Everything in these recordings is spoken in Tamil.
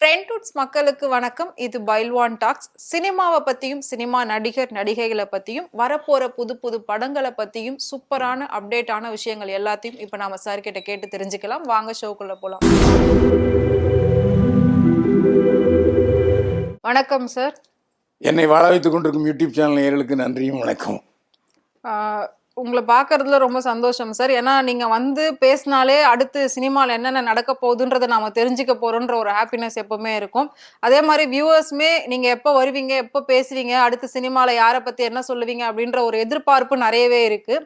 ட்ரெண்ட்வுட்ஸ் மக்களுக்கு வணக்கம். இது பைல்வான் டாக்ஸ். சினிமாவை பத்தியும் சினிமா நடிகர் நடிகைகளை பத்தியும் வரப்போற புது புது படங்களை பத்தியும் சூப்பரான அப்டேட்டான விஷயங்கள் எல்லாத்தையும் இப்ப நாம சார் கிட்ட கேட்டு தெரிஞ்சுக்கலாம். வாங்க ஷோக்குள்ள போலாம். வணக்கம் சார். என்னை வாழ வைத்துக் கொண்டிருக்கும் யூடியூப் சேனல் நேயர்களுக்கு நன்றியும் வணக்கம். உங்களை பார்க்கறதுல ரொம்ப சந்தோஷம் சார். ஏன்னா நீங்க வந்து பேசினாலே அடுத்து சினிமாவில் என்னென்ன நடக்க போகுதுன்றதை நாம தெரிஞ்சுக்க போறோன்ற ஒரு ஹாப்பினஸ் எப்பவுமே இருக்கும். அதே மாதிரி வியூவர்ஸுமே நீங்க எப்போ வருவீங்க, எப்போ பேசுவீங்க, அடுத்து சினிமாவில் யாரை பத்தி என்ன சொல்லுவீங்க அப்படின்ற ஒரு எதிர்பார்ப்பு நிறையவே இருக்கு.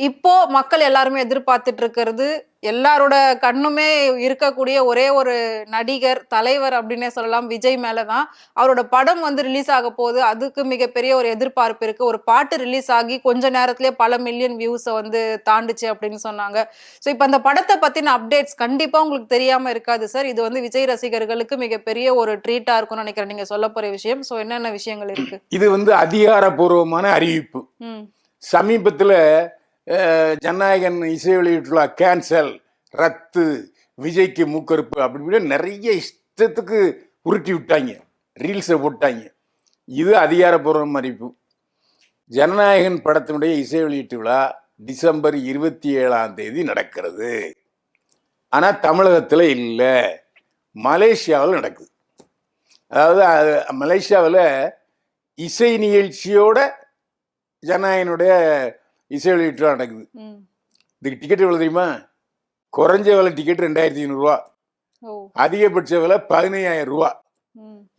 இப்போ மக்கள் எல்லாருமே எதிர்பார்த்துட்டு இருக்கிறது, எல்லாரோட கண்ணுமே இருக்கக்கூடிய ஒரே ஒரு நடிகர் தலைவர் அப்படின்னே சொல்லலாம், விஜய் மேலதான். அவரோட படம் வந்து ரிலீஸ் ஆக போகுது. அதுக்கு மிகப்பெரிய ஒரு எதிர்பார்ப்பு இருக்கு. ஒரு பாட்டு ரிலீஸ் ஆகி கொஞ்ச நேரத்திலேயே பல மில்லியன் வியூஸை வந்து தாண்டுச்சு அப்படின்னு சொன்னாங்க. ஸோ இப்போ அந்த படத்தை பத்தின அப்டேட்ஸ் கண்டிப்பா உங்களுக்கு தெரியாம இருக்காது சார். இது வந்து விஜய் ரசிகர்களுக்கு மிகப்பெரிய ஒரு ட்ரீட்டா இருக்கும்னு நினைக்கிறேன் நீங்க சொல்ல போற விஷயம். ஸோ என்னென்ன விஷயங்கள் இருக்கு? இது வந்து அதிகாரப்பூர்வமான அறிவிப்பு. சமீபத்தில் ஜனநாயகன் இசை வெளியீட்டுள்ள கேன்சல், ரத்து, விஜய்க்கு மூக்கறுப்பு அப்படி நிறைய இஷ்டத்துக்கு உருட்டி விட்டாங்க, ரீல்ஸை போட்டாங்க. இது அதிகாரப்பூர்வம் அறிவிப்பு. ஜனநாயகன் படத்தினுடைய இசை வெளியீட்டு விழா டிசம்பர் 27 நடக்கிறது. ஆனால் தமிழகத்தில் இல்லை, மலேசியாவில் நடக்குது. அதாவது மலேசியாவில் இசை நிகழ்ச்சியோட ஜனநாயகனுடைய இசை வெளியீட்டு நடக்குது. இதுக்கு டிக்கெட் எவ்வளவு தெரியுமா? குறைஞ்ச விலை டிக்கெட் 2500 ரூபா, அதிகபட்ச விலை 15,000 ரூபா.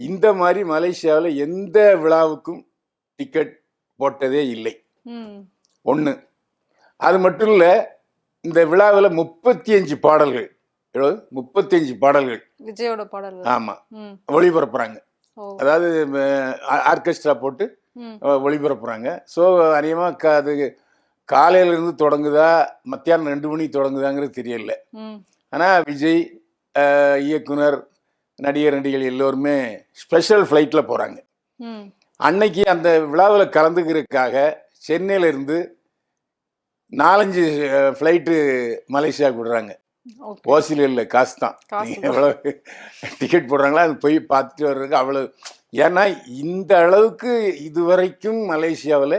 இந்த மாதிரி மலேசியாவில் எந்த விழாவுக்கும் டிக்கெட் போட்டதே இல்லை. ஒன்று. அது மட்டும் இல்லை, இந்த விழாவில் 35 பாடல்கள், 35 பாடல்கள் விஜயோட பாடல்கள் ஆமா ஒளிபரப்புறாங்க. அதாவது ஆர்கெஸ்ட்ரா போட்டு ஒளிபரப்புறாங்க. ஸோ அதிகமாக அது காலையிலேருந்து தொடங்குதா மத்தியானம் 2 மணிக்கு தொடங்குதாங்கிறது தெரியல. ஆனால் விஜய், இயக்குனர், நடிகர் நடிகைகள் எல்லோருமே ஸ்பெஷல் ஃப்ளைட்டில் போகிறாங்க. அன்னைக்கு அந்த விழாவில் கலந்துக்கிறதுக்காக சென்னையிலேருந்து 4-5 ஃப்ளைட்டு மலேசியாவுக்கு விடுறாங்க. ஓசில இல்லை, காசு தான். எவ்வளோ டிக்கெட் போடுறாங்களா அது போய் பார்த்துட்டு வர்றதுக்கு அவ்வளோ. ஏன்னா இந்த அளவுக்கு இதுவரைக்கும் மலேசியாவில்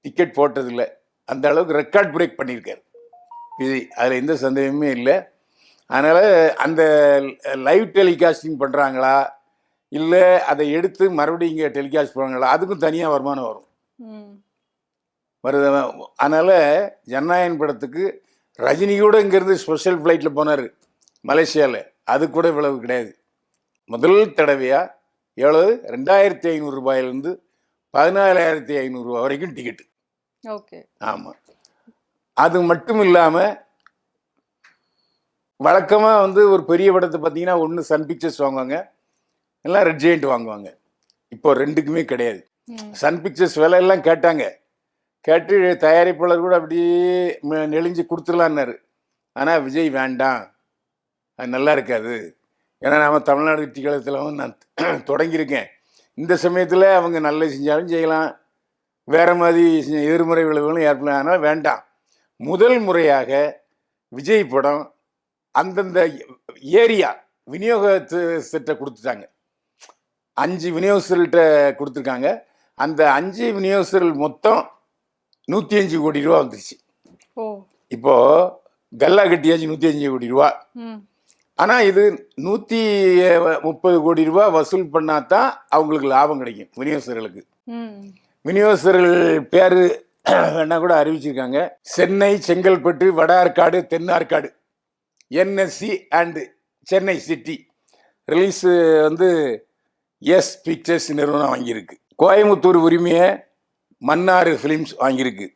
டிக்கெட் போட்டதில்லை. அந்த அளவுக்கு ரெக்கார்ட் பிரேக் பண்ணியிருக்காரு விஜய், அதில் எந்த சந்தேகமே இல்லை. அதனால் அந்த லைவ் டெலிகாஸ்டிங் பண்ணுறாங்களா இல்லை அதை எடுத்து மறுபடியும் இங்கே டெலிகாஸ்ட் பண்ணுறாங்களா, அதுக்கும் தனியாக வருமானம் வருது. அதனால் ஜனநாயகன் படத்துக்கு ரஜினி கூட இங்கேருந்து ஸ்பெஷல் ஃப்ளைட்டில் போனார் மலேசியாவில், அது கூட இவ்வளவு கிடையாது. முதல் தடவையாக எவ்வளவு 2,500 ரூபாயிலிருந்து 14,500 ரூபா வரைக்கும் டிக்கெட்டு. ஓகே, ஆமாம். அது மட்டும் இல்லாமல் வழக்கமாக வந்து ஒரு பெரிய படத்தை பார்த்தீங்கன்னா ஒன்று சன் பிக்சர்ஸ் வாங்குவாங்க, எல்லாம் ரெட் ஜெயண்ட் வாங்குவாங்க. இப்போ ரெண்டுக்குமே கிடையாது. சன் பிக்சர்ஸ் விலையெல்லாம் கேட்டாங்க, கேட்டு தயாரிப்பாளர் கூட அப்படியே நெளிஞ்சு கொடுத்துடலான்னாரு. ஆனால் விஜய் வேண்டாம், அது நல்லா இருக்காது. ஏன்னா நாம் தமிழ்நாடு டிக்கெட்டில் நான் தொடங்கியிருக்கேன். இந்த சமயத்தில் அவங்க நல்லது செஞ்சாலும் செய்யலாம், வேறு மாதிரி எதிர்மறை விளைவுகளும் ஏற்படலாம். அதனால் வேண்டாம். முதல் முறையாக விஜய் படம் அந்தந்த ஏரியா விநியோகத்தை கொடுத்துட்டாங்க. 5 விநியோகஸ்தர்கள்ட்ட கொடுத்துருக்காங்க. அந்த 5 விநியோகஸ்தர்கள் மொத்தம் 105 கோடி ரூபா வந்துருச்சு. இப்போது கல்லா கட்டியாச்சு 105 கோடி ரூபா. ஆனால் இது 130 கோடி ரூபா வசூல் பண்ணாதான் அவங்களுக்கு லாபம் கிடைக்கும் விநியோகஸ்தர்களுக்கு. விநியோகஸ்தர்கள் பேர் வேணா கூட அறிவிச்சிருக்காங்க. சென்னை, செங்கல்பட்டு, வட ஆற்காடு, தென் Arcot, NSC and Chennai city release வந்து எஸ் பிக்சர்ஸ் நிறுவனம் வாங்கியிருக்கு. கோயம்புத்தூர் உரிமையை மன்னார் ஃபிலிம்ஸ் வாங்கியிருக்கு.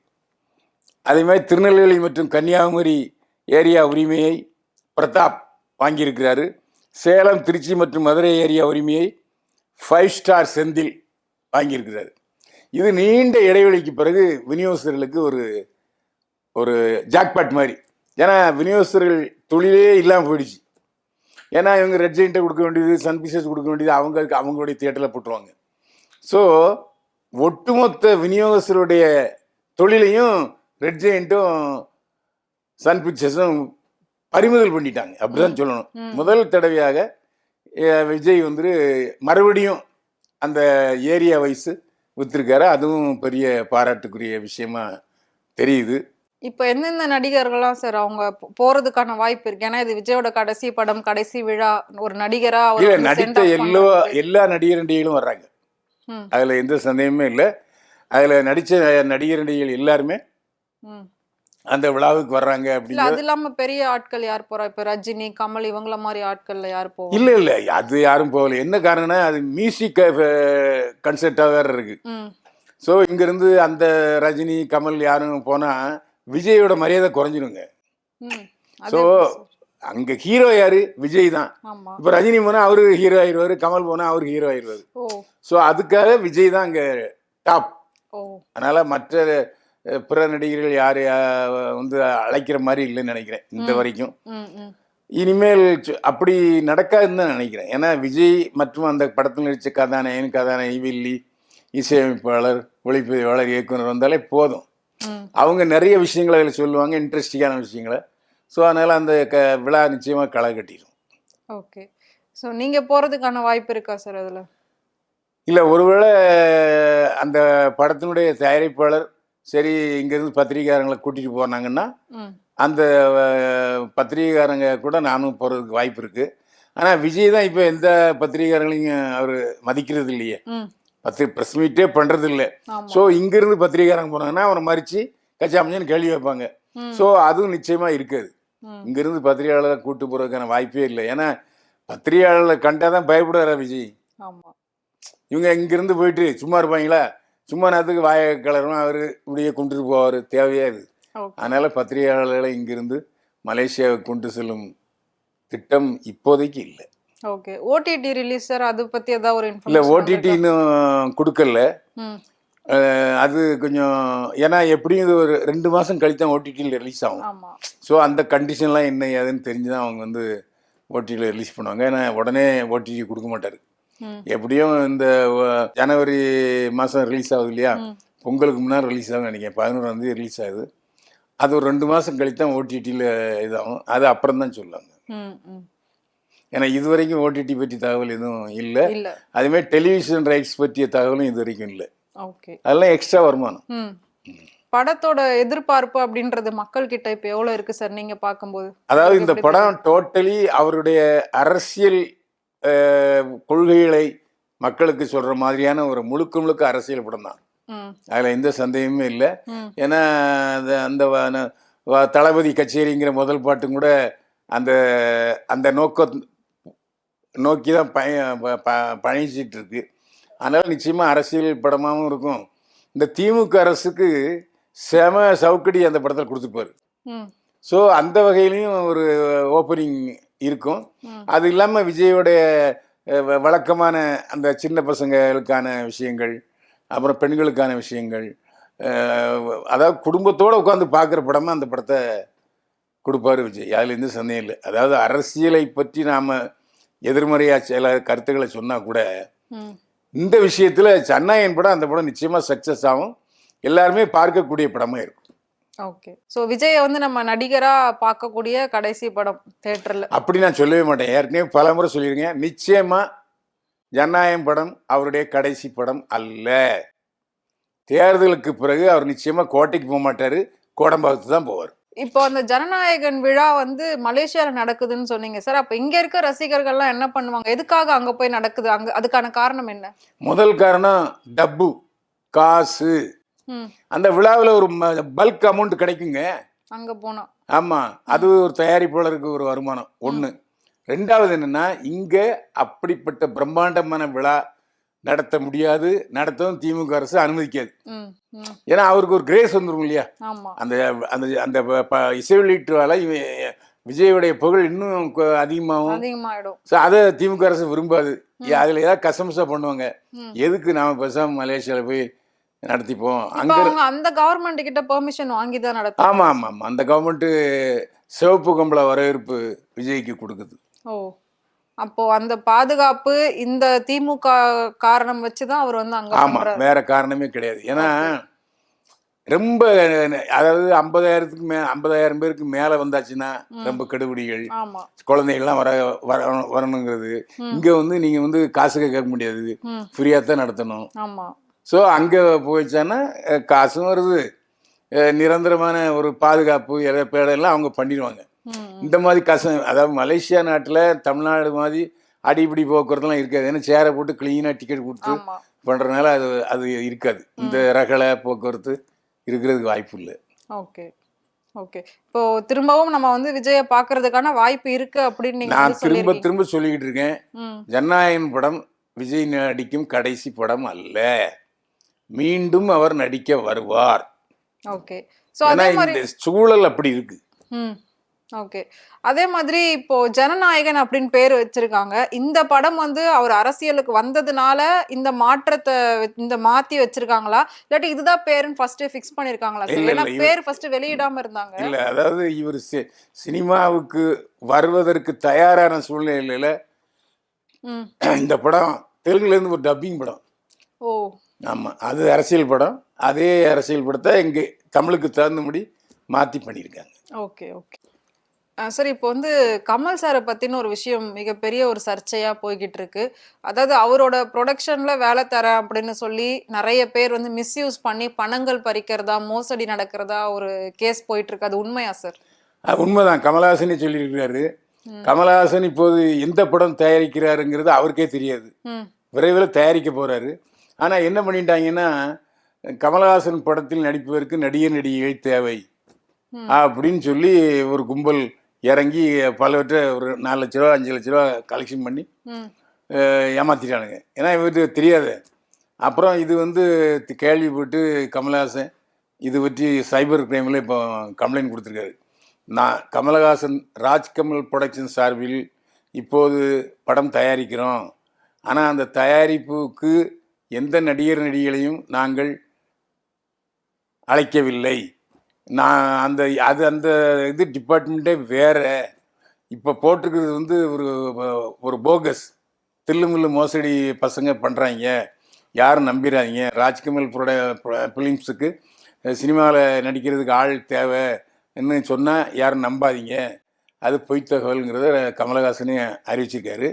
அதே மாதிரி திருநெல்வேலி மற்றும் கன்னியாகுமரி ஏரியா உரிமையை பிரதாப் வாங்கியிருக்கிறாரு. சேலம், திருச்சி மற்றும் மதுரை ஏரியா உரிமையை 5 ஸ்டார் செந்தில் வாங்கியிருக்கிறாரு. இது நீண்ட இடைவெளிக்கு பிறகு விநியோகஸ்தர்களுக்கு ஒரு ஜாக்பாட் மாதிரி. ஏன்னா விநியோகஸ்தர்கள் தொழிலே இல்லாமல் போயிடுச்சு. ஏன்னா இவங்க ரெட் ஜெயிண்ட்டை கொடுக்க வேண்டியது, சன் பிக்சர்ஸ் கொடுக்க வேண்டியது அவங்களுடைய தியேட்டரில் போட்டுருவாங்க. ஸோ ஒட்டுமொத்த விநியோகஸ்தருடைய தொழிலையும் ரெட் ஜெயிண்ட்டும் சன் பிக்சர்ஸும் பறிமுதல் பண்ணிட்டாங்க, அப்படிதான் சொல்லணும். முதல் தடவையாக விஜய் வந்து மறுபடியும் அந்த ஏரியா வைஸ் வித்திருக்காரு. அதுவும் பெரிய பாராட்டுக்குரிய விஷயமா தெரியுது. இப்ப எந்தெந்த நடிகர்கள்லாம் சார் அவங்க போறதுக்கான வாய்ப்பு இருக்கு? ஏன்னா இது விஜயோட கடைசி படம், கடைசி விழா. ஒரு நடிகரா அவர் இல்ல வந்து நடித்த send off பண்றதுக்கு. எல்லா நடிகர் நடிகைகளும் வர்றாங்க. ம், அதுல எந்த சந்தேகமே இல்லை. அதுல நடிச்ச நடிகர் நடிகைகள் எல்லாருமே ம். அந்த விழாவுக்கு வர்றாங்க இல்ல அப்படிங்கிற. அது இல்லாம பெரிய ஆட்கள் யார் போறா? இப்ப ரஜினி, கமல் இவங்கள மாதிரி ஆட்கள்ல யார் போவா? இல்ல இல்ல அது யாரும் போகல. என்ன காரணம்னா அது மியூசிக் கன்சர்ட்டா வேற இருக்கு. ம், ஸோ இங்கிருந்து அந்த ரஜினி கமல் யாரும் போனா விஜயோட மரியாதை குறைஞ்சிருங்க. ம். ஸோ அது எப்படி சார்? அங்க ஹீரோ யாரு? விஜய் தான். ஆமா. இப்போ ரஜினி போனா அவரு ஹீரோ ஆயிடுவாரு, கமல் போனா அவரு ஹீரோ ஆயிடுவாரு. ஓ, ஸோ அதுக்காக விஜய் தான் அங்க டாப். ஓ. அதனால மற்ற பிற நடிகர்கள் யார் வந்து அழைக்கிற மாதிரி இல்லைன்னு நினைக்கிறேன் இந்த ம், வரைக்கும். ம், ம். இனிமேல் அப்படி நடக்காதுன்னு தான் நினைக்கிறேன். ஏன்னா விஜய் மற்றும் அந்த படத்தில் நடித்த கதாநாயகன், கதாநாயகி, வில்லி, இசையமைப்பாளர், ஒளிப்பதிவாளர், இயக்குனர் வந்தாலே போதும். ம். அவங்க நிறைய விஷயங்களை அதில் சொல்லுவாங்க, இன்ட்ரெஸ்டிங்கான விஷயங்களை. ஸோ அதனால் அந்த விழா நிச்சயமாக களை கட்டிடும். ஓகே. சோ நீங்க போறதுக்கான வாய்ப்பு இருக்கா சார் அதுல? இல்லை ஒருவேளை அந்த படத்தினுடைய தயாரிப்பாளர் சரி இங்கேருந்து பத்திரிகையாளர்களை கூட்டிகிட்டு போனாங்கன்னா ம், அந்த பத்திரிகைக்காரங்க கூட நானும் போகிறதுக்கு வாய்ப்பு இருக்குது. ஆனால் விஜய் தான் இப்போ எந்த பத்திரிகையாளர்களையும் அவர் மதிக்கிறது இல்லையே. ம். ப்ரெஸ் மீட்டே பண்ணுறது இல்லை. ஆமா. ஸோ இங்கேருந்து பத்திரிகைக்காரங்க போனாங்கன்னா அவனை மறித்து கச்சாமச்சின்னு கேள்வி வைப்பாங்க. ம், ஸோ அதுவும் நிச்சயமாக இருக்காது. ம். இங்கேருந்து பத்திரிகையாளரை கூட்டு போகிறதுக்கான வாய்ப்பே இல்லை. ஏன்னா பத்திரிகையாளர்களை கண்டால் தான் பயப்படுறாரா விஜய். ஆமா. இவங்க இங்கேருந்து போயிட்டு சும்மா இருப்பாங்களா? சும்மா நேரத்துக்கு வாயை கலரும் அவர் இப்படியே கொண்டுட்டு போவார். தேவையா இது? ஓகே. அதனால் பத்திரிகையாளர்களை இங்கிருந்து மலேசியாவுக்கு கொண்டு செல்லும் திட்டம் இப்போதைக்கு இல்லை. ஓகே. ஓடிடி ரிலீஸ் சார் அது பத்தி ஏதாவது ஒரு இல்லை இன்ஃபர்மேஷன் ஓடிடி இன்னும் கொடுக்கல. ம், அது கொஞ்சம் ஏன்னா எப்படியும் இது ஒரு 2 மாதம் கழித்து தான் ஓடிடியில் ரிலீஸ் ஆகும். ஆமா. ஸோ அந்த கண்டிஷன்லாம் என்ன ஏதுன்னு தெரிஞ்சு தான் அவங்க வந்து ஓடிடியில் ரிலீஸ் பண்ணுவாங்க. ஏன்னா உடனே ஓடிடி கொடுக்க மாட்டார். ம், எப்படியும் இந்த ஜனவரி மாதம் ரிலீஸ் ஆகுது இல்லையா? ம். பொங்கலுக்கு முன்னாடி ரிலீஸ் ஆகும்னு நினைக்கிறேன். 11ஆம் ரிலீஸ் ஆகுது. அது ஒரு 2 மாதம் கழித்து தான் ஓடிடியில் இதாகும். அது அப்புறம் தான் சொல்லுவாங்க. ம், ம். ஏன்னா இது வரைக்கும் ஓடிடி பற்றி தகவல் எதுவும் இல்லை. இல்ல. அதுமாதிரி டெலிவிஷன் ரைட்ஸ் பற்றிய தகவலும் இது வரைக்கும் இல்லை. ஓகே. அதெல்லாம் எக்ஸ்ட்ரா வருமானம். ம். படத்தோட எதிர்பார்ப்பு அப்படின்றது மக்கள் கிட்ட இப்ப எவ்வளவு இருக்கு சார் நீங்க பாக்கும்போது? அதாவது உங்களுக்கு இந்த எப்படி படம் டோட்டலி அவருடைய அரசியல் கொள்கைகளை மக்களுக்கு சொல்கிற மாதிரியான ஒரு முழுக்க அரசியல் படம் தான். ம், அதில் எந்த சந்தேகமே இல்லை. ம். ஏன்னா அந்த தளபதி கச்சேரிங்கிற முதல் பாட்டும் கூட அந்த அந்த நோக்கி தான் பயணிச்சிட்டு இருக்கு. அதனால் நிச்சயமாக அரசியல் படமாகவும் இருக்கும். இந்த திமுக அரசுக்கு செம சவுக்கடி அந்த படத்தில் கொடுத்துப்பாரு. ம், ஸோ அந்த வகையிலையும் ஒரு ஓப்பனிங் இருக்கும். ம். அது இல்லாமல் விஜயோடைய வழக்கமான அந்த சின்ன பசங்களுக்கான விஷயங்கள், அப்புறம் பெண்களுக்கான விஷயங்கள், அதாவது குடும்பத்தோடு உட்காந்து பார்க்குற படமாக அந்த படத்தை கொடுப்பாரு விஜய். அதில் எந்த சந்தேகம் இல்லை. அதாவது அரசியலை பற்றி நாம் எதிர்மறையாக சில கருத்துக்களை சொன்னால் கூட ம். இந்த விஷயத்தில் சன்னாயன் படம் அந்த படம் நிச்சயமாக சக்ஸஸ் ஆகும். எல்லாருமே பார்க்கக்கூடிய படமாக இருக்கும். ஓகே. சோ விஜய வந்து நம்ம நடிகரா பார்க்கக்கூடிய கடைசி படம் தியேட்டர்ல. அப்படி நான் சொல்லவே மாட்டேன். ஏற்கனவே பல முறை சொல்லியிருக்கேன். நிச்சயமாக ஜனநாயகம் படம் அவருடைய கடைசி படம் அல்ல. தேர்தலுக்கு பிறகு அவர் நிச்சயமாக கோட்டைக்கு போக மாட்டார், கோடம்பாக்கத்து தான் போவார். இப்போ அந்த ஜனநாயகன் விழா வந்து மலேசியால நடக்குதுன்னு சொன்னீங்க சார். அப்ப இங்க இருக்க ரசிகர்கள்லாம் என்ன பண்ணுவாங்க? எதுக்காக அங்க போய் நடக்குது? அங்க அதுக்கான காரணம் என்ன? முதல் காரணம் டப்பு, காசு. ம். அந்த விழாவில் ஒரு பல்க் அமௌண்ட் கிடைக்குங்க. அங்க போனா. ஆமாம், அது ஒரு தயாரிப்பாளருக்கு ஒரு வருமானம் ஒன்று. ரெண்டாவது என்னென்னா இங்கே அப்படிப்பட்ட பிரம்மாண்டமான விழா நடத்த முடியாது, நடத்தவும் திமுக அரசு அனுமதிக்காது. ம், ம். ஏன்னா அவருக்கு ஒரு கிரேஸ் வந்துடும் இல்லையா? ஆமா. அந்த அந்த அந்த இசை வெளியீட்டுவால விஜயோடைய புகழ் இன்னும் அதிகமாகும். அதிகமாயிடும். ஸோ அதை திமுக அரசு விரும்பாது. அதில் ஏதாவது கசம்சா பண்ணுவாங்க. ம். எதுக்கு நாம் பேசாமல் மலேசியாவில் போய் நடத்திப்போம் இப்ப அங்கே. அவங்க அந்த கவர்மெண்ட் கிட்ட பெர்மிஷன் வாங்கி தான் நடத்தும். ஆமாம் ஆமாம் ஆமாம், அந்த கவர்மெண்ட்டு சிவப்பு கம்பள வரவேற்பு விஜய்க்கு கொடுக்குது. ஓ, அப்போ அந்த பாதுகாப்பு இந்த திமுக காரணம் வச்சுதான் அவர் வந்து அங்க ஆமாம், பண்றாரு. வேற காரணமே கிடையாது. ஏன்னா ரொம்ப அதாவது 50,000 பேருக்கு மேல வந்தாச்சுன்னா ரொம்ப கெடுபிடிகள், ஆமா. குழந்தைகள்லாம் வரணுங்கிறது. இங்க வந்து நீங்க வந்து காசு கேட்க முடியாது, ஃப்ரீயா தான் நடத்தணும். ஆமா. ஸோ அங்க போயிடுச்சான்னா காசும் வருது, நிரந்தரமான ஒரு பாதுகாப்பு எல்லாம் அவங்க பண்ணிடுவாங்க. இந்த மாதிரி அதாவது மலேசியா நாட்டுல தமிழ்நாடு மாதிரி அடிப்படி போக்குவரத்துலாம் இருக்காது. ஏன்னா சேரை போட்டு கிளீனா டிக்கெட் கொடுத்து ஆமா. பண்றதுனால அது அது இருக்காது. இந்த ரகலை போக்குவரத்து இருக்கிறதுக்கு வாய்ப்பு இல்லை. ஓகே. ஓகே. இப்போ திரும்பவும் நம்ம வந்து விஜய பாக்குறதுக்கான வாய்ப்பு இருக்கு அப்படின்னு நீங்க நான் வந்து திரும்ப சொல்லிருக்கீங்க. திரும்ப சொல்லிக்கிட்டு இருக்கேன், ஜனநாயகன் படம் விஜய் நடிக்கும் கடைசி படம் அல்ல. மீண்டும் அவர் நடிக்க வருவார். ஓகே. சோ ஏன்னா அதே மாதிரி இந்த சூழல் அப்படி இருக்கு. ஓகே. அதே மாதிரி இப்போ ஜனநாயகன் அப்படின்னு பேர் வச்சிருக்காங்க. இந்த படம் வந்து அவர் அரசியலுக்கு வந்ததுனால இந்த மாற்றத்தை இந்த மாத்தி வச்சிருக்காங்களா, இல்லாட்டி இதுதான் பேருன்னு ஃபர்ஸ்டே ஃபிக்ஸ் பண்ணிருக்காங்களா சார்? இல்ல ஏன்னா இல்ல பேர் ஃபர்ஸ்ட் வெளியிடாம இருந்தாங்க. இல்ல அதாவது இவர் சினிமாவுக்கு வருவதற்கு தயாரான சூழ்நிலையில இந்த படம் தெலுங்குல இருந்து ஒரு டப்பிங் படம். ஓ. ஆமா, அது அரசியல் படம். அதே அரசியல் படத்தை இங்க தமிழுக்கு தகுந்தபடி மாத்தி பண்ணியிருக்காங்க. ஓகே. ஓகே. சரி, இப்போ வந்து கமல் சாரை பத்தின ஒரு விஷயம் மிகப்பெரிய ஒரு சர்ச்சையா போய்கிட்டு இருக்கு. அதாவது அவரோட ப்ரொடக்ஷன்ல வேலை தரேன் அப்படின்னு சொல்லி நிறைய பேர் வந்து மிஸ்யூஸ் பண்ணி பணங்கள் பறிக்கிறதா, மோசடி நடக்கிறதா ஒரு கேஸ் போயிட்டு இருக்கு. அது உண்மையா சார்? உண்மைதான், கமலஹாசனே சொல்லியிருக்கிறாரு. கமலஹாசன் இப்போது எந்த படம் தயாரிக்கிறாருங்கிறது அவருக்கே தெரியாது. விரைவில் தயாரிக்க போறாரு. ஆனா என்ன பண்ணிட்டாங்கன்னா, கமலஹாசன் படத்தில் நடிப்பதற்கு நடிகைகள் தேவை அப்படின்னு சொல்லி ஒரு கும்பல் இறங்கி பலவற்றை ஒரு 4 லட்ச ரூபா 5 லட்ச ரூபா கலெக்ஷன் பண்ணி ஏமாத்திட்டானுங்க. ஏன்னா இவருக்கு தெரியாது. அப்புறம் இது வந்து கேள்விப்பட்டு கமலஹாசன் இது பற்றி சைபர் கிரைமில் இப்போ கம்ப்ளைண்ட் கொடுத்துருக்காரு. கமலஹாசன் ராஜ்கமல் ப்ரொடக்ஷன் சார்பில் இப்போது படம் தயாரிக்கிறோம். ஆனால் அந்த தயாரிப்புக்கு எந்த நடிகர்களையும் நாங்கள் அழைக்கவில்லை. அந்த இது டிபார்ட்மெண்ட்டே வேற. இப்போ போட்டிருக்கிறது வந்து ஒரு போகஸ் தில்லுமுல்லு மோசடி பசங்க பண்ணுறாங்க, யாரும் நம்பிடாதீங்க. ராஜ்கமல் ஃபிலிம்ஸுக்கு சினிமாவில் நடிக்கிறதுக்கு ஆள் தேவைன்னு சொன்னால் யாரும் நம்பாதீங்க, அது பொய் தகவல்ங்கிறத கமலஹாசனே அறிவிச்சிருக்காரு.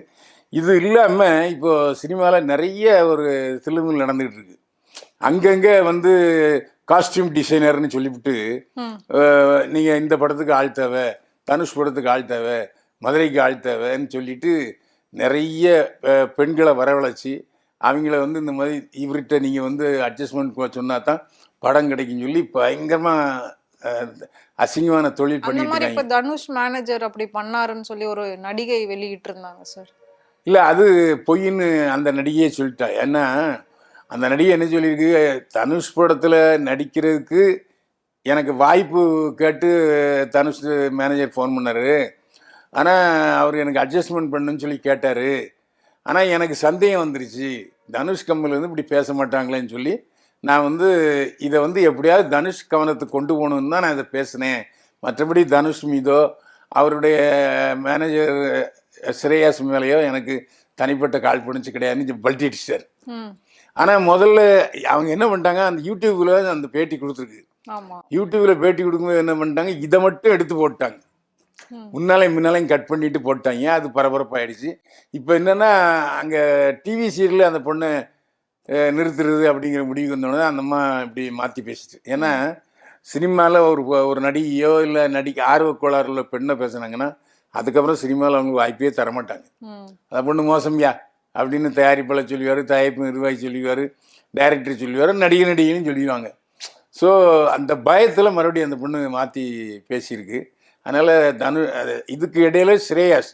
இது இல்லாமல் இப்போ சினிமாவில் நிறைய ஒரு தில்லுமுல் நடந்துகிட்டு இருக்கு. அங்கங்கே வந்து காஸ்டியூம் டிசைனர்னு சொல்லிவிட்டு நீங்கள் இந்த படத்துக்கு ஆள் தேவை, தனுஷ் படத்துக்கு ஆள் தேவை, மதுரைக்கு ஆள் தேவைன்னு சொல்லிட்டு நிறைய பெண்களை வரவழைச்சி அவங்கள வந்து இந்த மாதிரி இவர்கிட்ட நீங்கள் வந்து அட்ஜஸ்ட்மெண்ட் சொன்னா தான் படம் கிடைக்குன்னு சொல்லி பயங்கரமாக அசிங்கமான தொழில் பண்ணிட்டு இருக்காங்க. தனுஷ் மேனேஜர் அப்படி பண்ணாருன்னு சொல்லி ஒரு நடிகை வெளியிட்டு இருந்தாங்க சார். இல்லை, அது பொய்ன்னு அந்த நடிகையே சொல்லிட்டா. ஏன்னா அந்த நடிகை என்ன சொல்லியிருக்கு, தனுஷ் படத்தில் நடிக்கிறதுக்கு எனக்கு வாய்ப்பு கேட்டு தனுஷ் மேனேஜர் ஃபோன் பண்ணார். ஆனால் அவர் எனக்கு அட்ஜஸ்ட்மெண்ட் பண்ணுன்னு சொல்லி கேட்டார். ஆனால் எனக்கு சந்தேகம் வந்துருச்சு, தனுஷ் கம்பெனியில் வந்து இப்படி பேச மாட்டாங்களேன்னு சொல்லி நான் வந்து இதை வந்து எப்படியாவது தனுஷ் கவனத்துக்கு கொண்டு போகணுன்னு தான் நான் இதை பேசினேன். மற்றபடி தனுஷ் மீதோ அவருடைய மேனேஜர் ஸ்ரேயாஸ் மேலேயோ எனக்கு தனிப்பட்ட கால் பிடிச்சி கிடையாதுன்னு பல்டிடிச்சார். ஆனால் முதல்ல அவங்க என்ன பண்ணிட்டாங்க, அந்த யூடியூப்ல அந்த பேட்டி கொடுத்துருக்கு. யூடியூப்ல பேட்டி கொடுக்கும்போது என்ன பண்ணிட்டாங்க, இதை மட்டும் எடுத்து போட்டாங்க. முன்னாலையும் கட் பண்ணிட்டு போட்டாங்க. அது பரபரப்பாயிடுச்சு. இப்போ என்னன்னா, அங்கே டிவி சீரியலில் அந்த பொண்ணை நிறுத்துறது அப்படிங்கிற முடிவுக்கு வந்தோடனே அந்த அம்மா இப்படி மாற்றி பேசிச்சு. ஏன்னா சினிமாவில் ஒரு நடிகையோ இல்லை ஆர்வக்கோளாறு உள்ள பெண்ணை பேசுனாங்கன்னா அதுக்கப்புறம் சினிமாவில் அவங்களுக்கு வாய்ப்பே தரமாட்டாங்க. அந்த பொண்ணு மோசம்யா அப்படின்னு தயாரிப்பாளர் சொல்லுவார், தயாரிப்பு நிர்வாகி சொல்லுவார், டைரக்டர் சொல்லுவார், நடிகைன்னு சொல்லிடுவாங்க. ஸோ அந்த பயத்தில் மறுபடியும் அந்த பொண்ணு மாற்றி பேசியிருக்கு. அதனால் இதுக்கு இடையில ஸ்ரேயாஸ்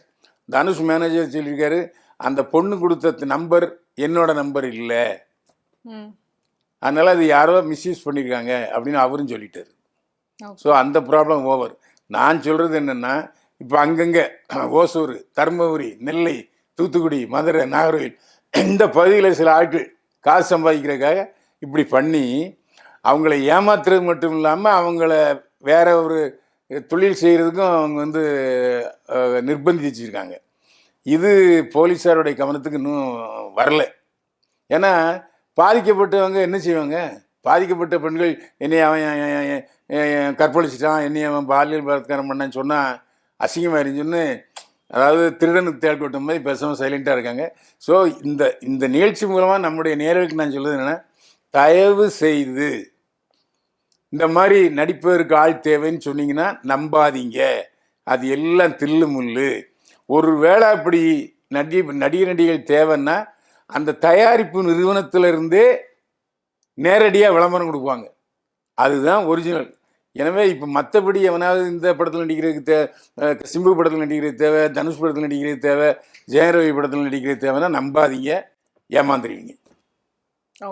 தனுஷ் மேனேஜர் சொல்லியிருக்காரு, அந்த பொண்ணு கொடுத்த நம்பர் என்னோட நம்பர் இல்லை, அதனால் அது யாரோ மிஸ்யூஸ் பண்ணியிருக்காங்க அப்படின்னு அவரும் சொல்லிட்டாரு. ஸோ அந்த ப்ராப்ளம் ஓவர். நான் சொல்கிறது என்னென்னா, இப்போ அங்கங்கே ஓசூர், தருமபுரி, நெல்லை, தூத்துக்குடி, மதுரை, நாகர்கோவில் இந்த பகுதியில் சில ஆட்கள் காசு சம்பாதிக்கிறதுக்காக இப்படி பண்ணி அவங்கள ஏமாத்துறது மட்டும் இல்லாமல் அவங்கள வேற ஒரு தொழில் செய்கிறதுக்கும் அவங்க வந்து நிர்பந்திச்சிருக்காங்க. இது போலீஸாருடைய கவனத்துக்கு இன்னும் வரல. ஏன்னா பாதிக்கப்பட்டவங்க என்ன செய்வாங்க, பாதிக்கப்பட்ட பெண்கள் என்னை அவன் கற்பழிச்சிட்டான், என்னை அவன் பாலியல் பலாத்காரம் பண்ணான்னு சொன்னால் அசிங்கமாக இருந்துச்சுன்னு, அதாவது திருடனுக்கு தேள் கொட்டும் மாதிரி பேசாமல் சைலண்ட்டாக இருக்காங்க. ஸோ இந்த நிகழ்ச்சி மூலமாக நம்முடைய நேயர்களுக்கு நான் சொல்லுறது என்னென்னா, தயவு செய்து இந்த மாதிரி நடிப்பதற்கு ஆள் தேவைன்னு சொன்னீங்கன்னா நம்பாதீங்க. அது எல்லாம் தில்லு முள்ளு. ஒரு வேளை அப்படி நடிகர்கள் தேவைன்னா அந்த தயாரிப்பு நிறுவனத்திலிருந்தே நேரடியாக விளம்பரம் கொடுப்பாங்க. அதுதான் ஒரிஜினல். எனவே இப்போ மற்றபடி எவனாவது இந்த படத்தில் நடிக்கிறதுக்கு சிம்பு படத்தில் நடிக்கிறது தேவை, தனுஷ் படத்தில் நடிக்கிறது தேவை, ஜெயரவி படத்தில் நடிக்கிறது தேவைன்னா நம்பாதீங்க, ஏமாந்துருவீங்க.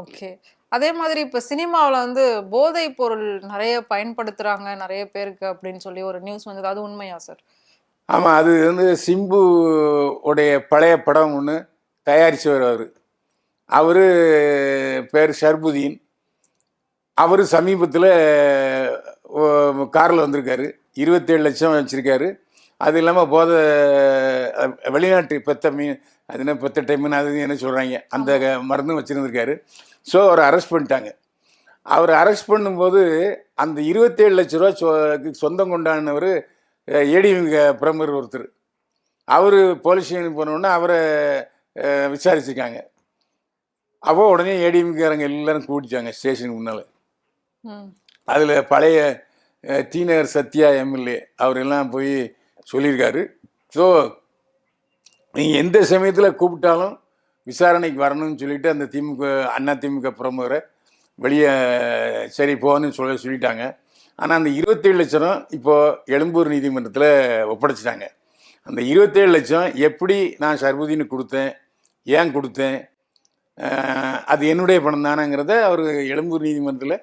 ஓகே. அதே மாதிரி இப்போ சினிமாவில் வந்து போதைப் பொருள் நிறைய பயன்படுத்துகிறாங்க நிறைய பேருக்கு அப்படின்னு சொல்லி ஒரு நியூஸ் வந்தது. அது உண்மையா சார்? ஆமாம், அது வந்து சிம்பு உடைய பழைய படம் ஒன்று தயாரித்தவர். அவர் பேர் ஷர்புதீன். அவர் சமீபத்தில் காரில் வந்திருக்காரு, 27 லட்சம் வச்சுருக்காரு. அது இல்லாமல் வெளிநாட்டு பெத்த மீன், அது என்ன பெத்த டைம்னு அது என்ன சொல்கிறாங்க, அந்த மருந்தும் வச்சுருந்துருக்காரு. ஸோ அவரை அரெஸ்ட் பண்ணிட்டாங்க. அவர் அரெஸ்ட் பண்ணும்போது அந்த 27 லட்ச ரூபா சொந்தம் கொண்டாடினவர் ஏடிஎம்கே பிரமுகர் ஒருத்தர். அவர் போலீஸ் ஸ்டேஷனுக்கு போனோடனே அவரை விசாரிச்சுருக்காங்க. அப்போ உடனே ஏடிஎம்கேரங்க எல்லாரும் கூட்டிட்டாங்க ஸ்டேஷனுக்கு முன்னால். அதில் பழைய டிநகர் சத்யா எம்எல்ஏ அவரெல்லாம் போய் சொல்லியிருக்காரு. ஸோ நீங்கள் எந்த சமயத்தில் கூப்பிட்டாலும் விசாரணைக்கு வரணும்னு சொல்லிட்டு அந்த அதிமுக பிரமுகரை வெளியே சரி போகணும்னு சொல்லிட்டாங்க. ஆனால் அந்த 27 லட்சம் இப்போது எழும்பூர் நீதிமன்றத்தில் ஒப்படைச்சிட்டாங்க. அந்த 27 லட்சம் எப்படி நான் ஷர்புதீனுக்கு கொடுத்தேன், ஏன் கொடுத்தேன், அது என்னுடைய பணம் தானேங்கிறத அவர் எழும்பூர் நீதிமன்றத்தில்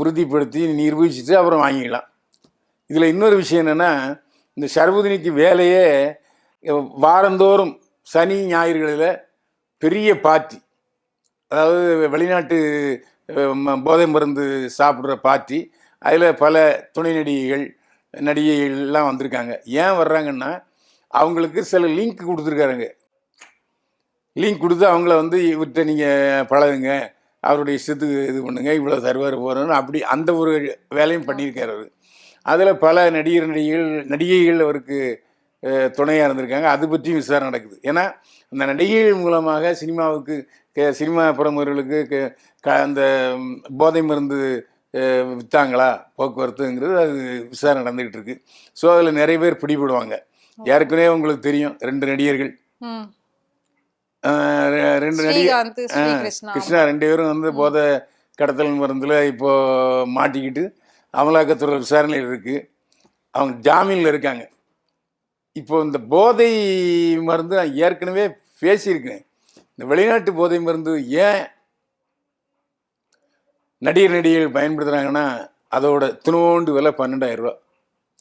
உறுதிப்படுத்தி நிரூபிச்சுட்டு அப்புறம் வாங்கிக்கலாம். இதில் இன்னொரு விஷயம் என்னென்னா, இந்த ஷர்புதீனுக்கு வேலையே வாரந்தோறும் சனி ஞாயிறுகளில் பெரிய பார்ட்டி, அதாவது வெளிநாட்டு போதை மருந்து சாப்பிட்ற பார்ட்டி. அதில் பல துணை நடிகைகள்லாம் வந்திருக்காங்க. ஏன் வர்றாங்கன்னா, அவங்களுக்கு சில லிங்க் கொடுத்துருக்காருங்க. லிங்க் கொடுத்து அவங்கள வந்து இவர்கிட்ட நீங்கள் பழகுங்க, அவருடைய இஷ்டத்துக்கு இது பண்ணுங்க, இவ்வளோ தருவார் போகிறோன்னு அப்படி அந்த ஒரு வேலையும் பண்ணியிருக்காரு அவர். அதில் பல நடிகைகள் அவருக்கு துணையாக இருந்திருக்காங்க. அது பற்றியும் விசாரணை நடக்குது. ஏன்னா அந்த நடிகைகள் மூலமாக சினிமா பிரமுகர்களுக்கு அந்த போதை மருந்து விற்றாங்களா போக்குவரத்துங்கிறது அது விசாரணை நடந்துக்கிட்டு இருக்கு. ஸோ அதில் நிறைய பேர் பிடிபடுவாங்க. ஏற்கனவே உங்களுக்கு தெரியும், 2 நடிகர்கள், 2 நடிகர் கிருஷ்ணா 2 பேரும் வந்து போதை கடத்தல் மருந்தில் இப்போது மாட்டிக்கிட்டு அமலாக்கத்துறை விசாரணையில் இருக்குது. அவங்க ஜாமீனில் இருக்காங்க. இப்போ இந்த போதை மருந்து நான் ஏற்கனவே பேசியிருக்கேன். இந்த வெளிநாட்டு போதை மருந்து ஏன் நடிகர்கள் பயன்படுத்துகிறாங்கன்னா, அதோட தினோண்டு விலை 12,000 ரூபா.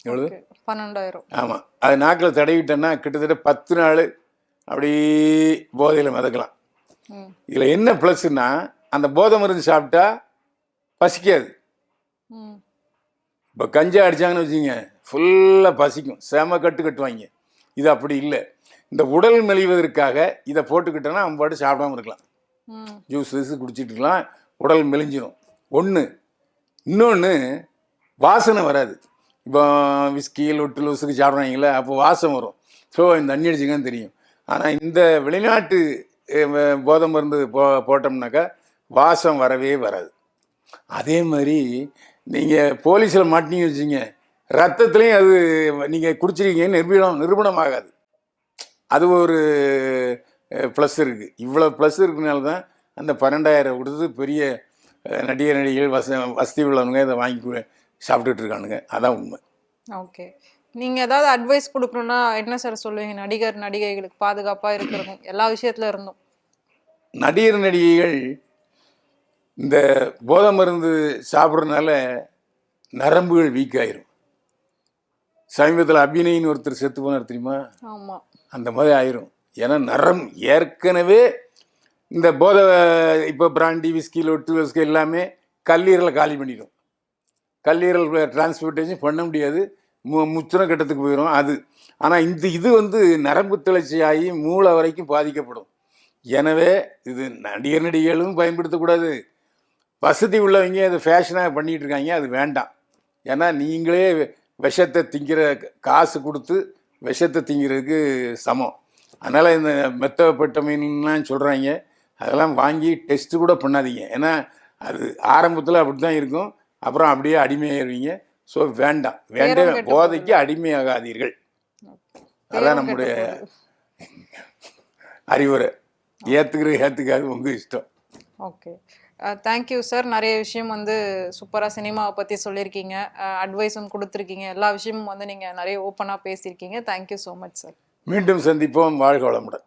எவ்வளவு? 12,000. ஆமாம், அது நாக்கில் தடவிட்டேன்னா கிட்டத்தட்ட 10 நாள் அப்படி போதையில் மிதக்கலாம். இதில் என்ன ப்ளஸ்ன்னா, அந்த போதை மருந்து சாப்பிட்டா பசிக்காது. இப்போ கஞ்சா அடித்தாங்கன்னு வச்சுங்க, ஃபுல்லாக பசிக்கும், செம கட்டுவாங்க. இது அப்படி இல்லை. இந்த உடல் மெலிவதற்காக இதை போட்டுக்கிட்டோன்னா அவன் பாட்டு சாப்பிடாம இருக்கலாம், ஜூஸ் குடிச்சிட்டு இருக்கலாம், உடல் மெலிஞ்சிடும். ஒன்று. இன்னொன்று, வாசனை வராது. இப்போ விஸ்கி லொட்டு லூஸுக்கு சாப்பிட்றாங்களே, அப்போ வாசம் வரும். ஸோ இந்த தண்ணி அடிச்சிங்கன்னு தெரியும். ஆனால் இந்த வெளிநாட்டு போதை மருந்து போட்டோம்னாக்கா வாசம் வரவே வராது. அதே மாதிரி நீங்கள் போலீஸில் மாட்டினீங்கன்னு வச்சுங்க, ரத்தத்துலேயும் அது நீங்கள் குடிச்சிருக்கீங்கன்னு நிரூபணம் ஆகாது. அது ஒரு ப்ளஸ் இருக்குது. இவ்வளோ ப்ளஸ் இருக்கிறனால தான் அந்த 12,000 கொடுத்து பெரிய நடிகைகள் வசதி உள்ளவங்க இதை வாங்கி சாப்பிட்டுட்டு இருக்கானுங்க. அதான் உண்மை. ஓகே. நீங்கள் ஏதாவது அட்வைஸ் கொடுக்கணுன்னா என்ன சார் சொல்லுவீங்க? நடிகைகளுக்கு பாதுகாப்பாக இருக்கிறதும் எல்லா விஷயத்துல இருந்தும். நடிகைகள் இந்த போதை மருந்து சாப்பிட்றதுனால நரம்புகள் வீக் ஆயிரும். சமீபத்தில் அபிநயின்னு ஒருத்தர் செத்து போனார் தெரியுமா? ஆமாம், அந்த மாதிரி ஆயிரும். ஏன்னா ஏற்கனவே இந்த போதை இப்போ பிராண்டி விஸ்கி லொட்டு எல்லாமே கல்லீரலை காலி பண்ணிடும். கல்லீரல் டிரான்ஸ்போர்ட்டேஷன் பண்ண முடியாது, முத்திர கட்டத்துக்கு போயிடும் அது. ஆனால் இது வந்து நரம்பு தளர்ச்சி ஆகி மூளை வரைக்கும் பாதிக்கப்படும். எனவே இது நடிகர்களும் பயன்படுத்தக்கூடாது, வசதி உள்ளவங்க அது ஃபேஷனாக பண்ணிகிட்டு இருக்காங்க, அது வேண்டாம். ஏன்னா நீங்களே விஷத்தை திங்கிற, காசு கொடுத்து விஷத்தை திங்கிறதுக்கு சமம். அதனால் இந்த மெத்தப்பட்டமைன்லாம் சொல்கிறாங்க, அதெல்லாம் வாங்கி டெஸ்ட்டு கூட பண்ணாதீங்க. ஏன்னா அது ஆரம்பத்தில் அப்படி தான் இருக்கும், அப்புறம் அப்படியே அடிமையாயிருவீங்க. ஸோ வேண்டாம், வேண்டாம், போதைக்கு அடிமையாகாதீர்கள். அதான் நம்முடைய அறிவுரை. ஏற்றுக்காது உங்கள் இஷ்டம். Okay, thank you sir. நிறைய விஷயம் வந்து சூப்பராக சினிமாவை பற்றி சொல்லியிருக்கீங்க, அட்வைஸும் கொடுத்துருக்கீங்க. எல்லா விஷயமும் வந்து நீங்கள் நிறைய ஓப்பனாக பேசியிருக்கீங்க. Thank you so much sir. மீண்டும் சந்திப்போம். வாழ்க வளமுடன்.